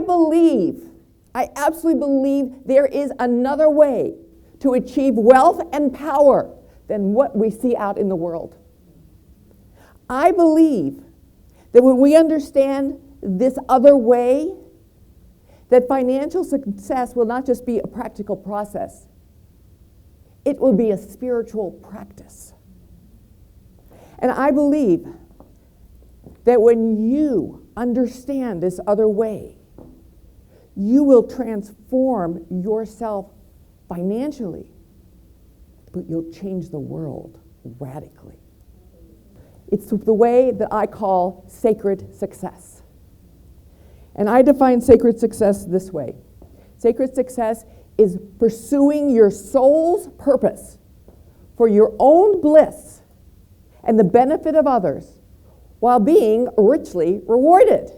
I absolutely believe there is another way to achieve wealth and power than what we see out in the world. I believe that when we understand this other way, that financial success will not just be a practical process, it will be a spiritual practice. And I believe that when you understand this other way, you will transform yourself financially, but you'll change the world radically. It's the way that I call sacred success. And I define sacred success this way. Sacred success is pursuing your soul's purpose for your own bliss and the benefit of others while being richly rewarded.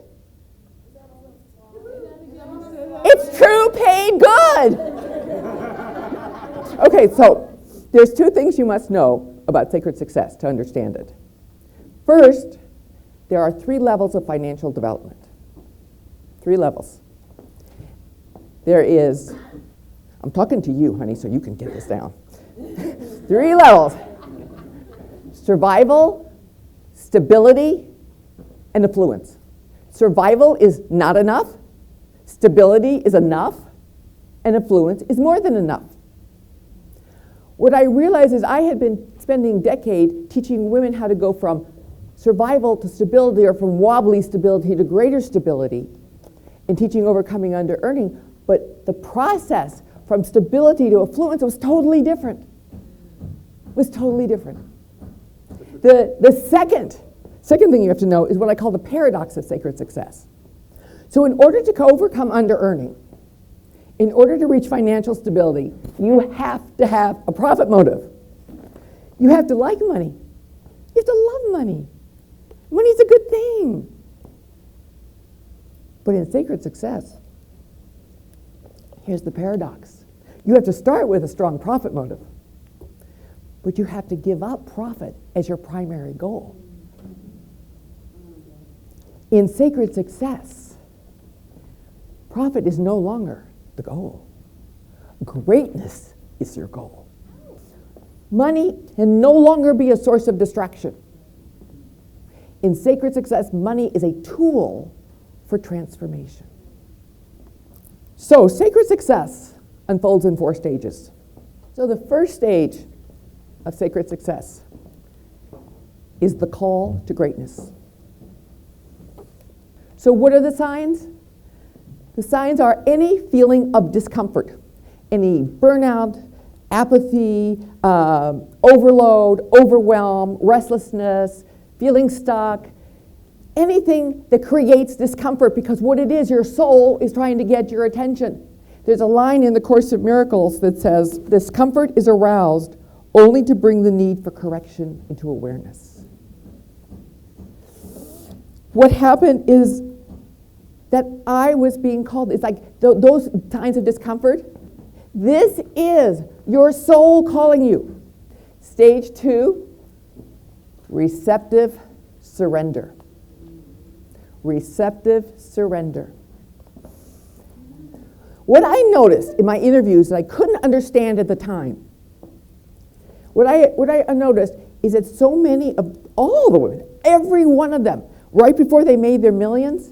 It's true, paid good. Okay, so there's two things you must know about sacred success to understand it. First, there are 3 levels of financial development. 3 levels. There is, I'm talking to you, honey, so you can get this down. 3 levels. Survival, stability, and affluence. Survival is not enough. Stability is enough. And affluence is more than enough. What I realized is I had been spending decades teaching women how to go from survival to stability, or from wobbly stability to greater stability, and teaching overcoming under earning. But the process from stability to affluence was totally different. The second thing you have to know is what I call the paradox of sacred success. So in order to overcome under earning, in order to reach financial stability, you have to have a profit motive. You have to like money. You have to love money. Money's a good thing. But in sacred success, here's the paradox. You have to start with a strong profit motive, but you have to give up profit as your primary goal. In sacred success, profit is no longer the goal. Greatness is your goal. Money can no longer be a source of distraction. In sacred success, money is a tool for transformation. So sacred success unfolds in 4 stages. So the first stage of sacred success is the call to greatness. So what are the signs? The signs are any feeling of discomfort, any burnout, apathy, overload, overwhelm, restlessness, feeling stuck, anything that creates discomfort, because what it is, your soul is trying to get your attention. There's a line in the Course of Miracles that says, discomfort is aroused only to bring the need for correction into awareness. What happened is that I was being called, it's like those signs of discomfort, this is your soul calling you. Stage 2, receptive surrender. Receptive surrender. What I noticed in my interviews that I couldn't understand at the time, what I noticed is that so many of all the women, every one of them, right before they made their millions,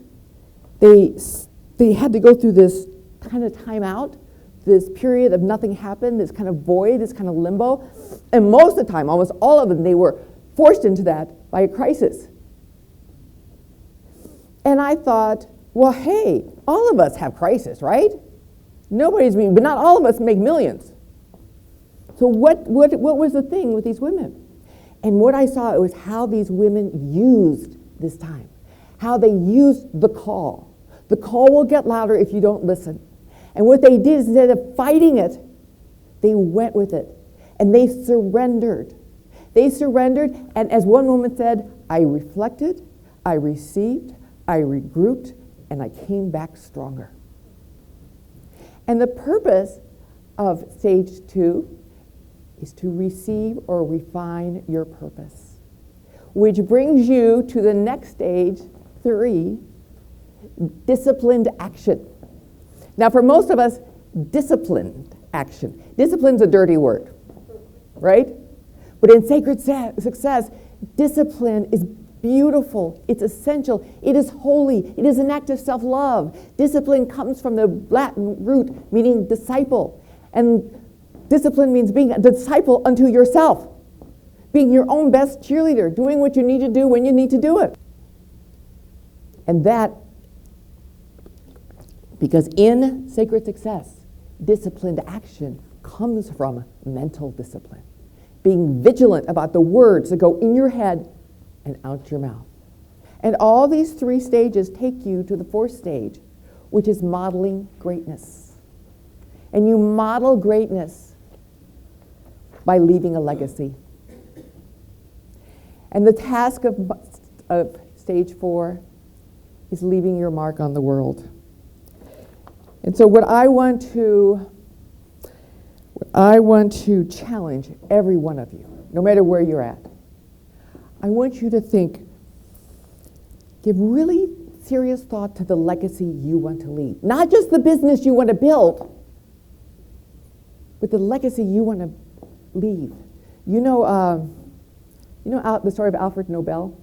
they had to go through this kind of timeout, this period of nothing happened, this kind of void, this kind of limbo. And most of the time, almost all of them, they were forced into that by a crisis. And I thought, well, hey, all of us have crisis, right? Nobody's mean, but not all of us make millions. So what was the thing with these women? And what I saw, it was how these women used this time, how they used the call. The call will get louder if you don't listen. And what they did is, instead of fighting it, they went with it. And they surrendered. They surrendered, and as one woman said, I reflected, I received, I regrouped, and I came back stronger. And the purpose of stage 2 is to receive or refine your purpose, which brings you to the next stage, 3, disciplined action. Now, for most of us, disciplined action. Discipline's a dirty word, right? But in Sacred Success, discipline is beautiful. It's essential. It is holy. It is an act of self-love. Discipline comes from the Latin root meaning disciple. And discipline means being a disciple unto yourself. Being your own best cheerleader, doing what you need to do when you need to do it. And that, because in Sacred Success, disciplined action comes from mental discipline. Being vigilant about the words that go in your head and out your mouth. And all these 3 stages take you to the 4th stage, which is modeling greatness. And you model greatness by leaving a legacy. And the task of stage 4 is leaving your mark on the world. And so what I want to challenge every one of you, no matter where you're at, I want you to give really serious thought to the legacy you want to leave. Not just the business you want to build, but the legacy you want to leave. You know the story of Alfred Nobel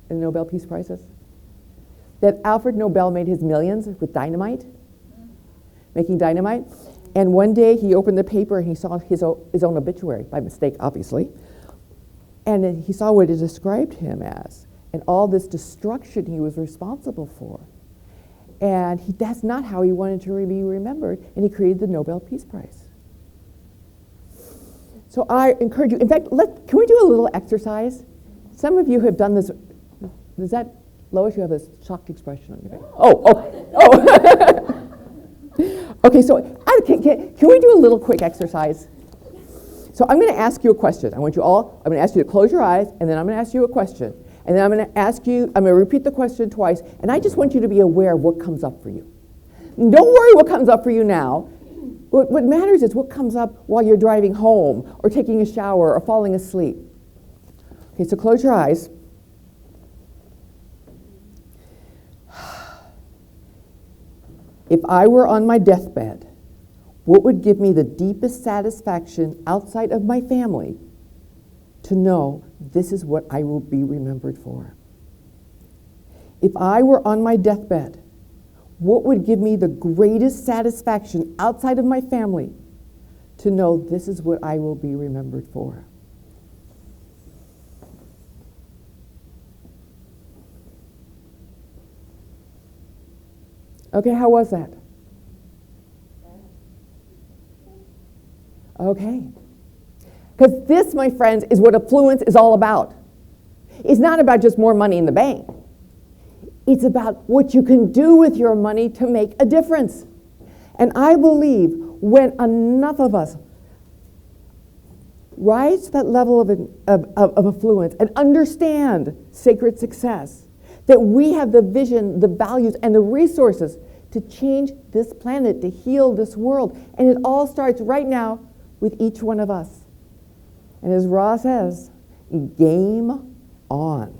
and the Nobel Peace Prizes? That Alfred Nobel made his millions with dynamite, making dynamite. And one day he opened the paper and he saw his own obituary, by mistake, obviously. And then he saw what it described him as, and all this destruction he was responsible for. And that's not how he wanted to be remembered, and he created the Nobel Peace Prize. So I encourage you, in fact, can we do a little exercise? Some of you have done this. Is that, Lois, you have a shocked expression on your face? Oh. Okay, so can we do a little quick exercise? So I'm going to ask you a question. I'm going to ask you to close your eyes, and then I'm going to ask you a question. And then I'm going to repeat the question twice, and I just want you to be aware of what comes up for you. Don't worry what comes up for you now. What matters is what comes up while you're driving home, or taking a shower, or falling asleep. Okay, so close your eyes. If I were on my deathbed, what would give me the deepest satisfaction outside of my family to know this is what I will be remembered for? If I were on my deathbed, what would give me the greatest satisfaction outside of my family to know this is what I will be remembered for? Okay, how was that? Okay. Because this, my friends, is what affluence is all about. It's not about just more money in the bank. It's about what you can do with your money to make a difference. And I believe when enough of us rise to that level of affluence and understand sacred success, that we have the vision, the values, and the resources to change this planet, to heal this world. And it all starts right now with each one of us. And as Rha says, game on.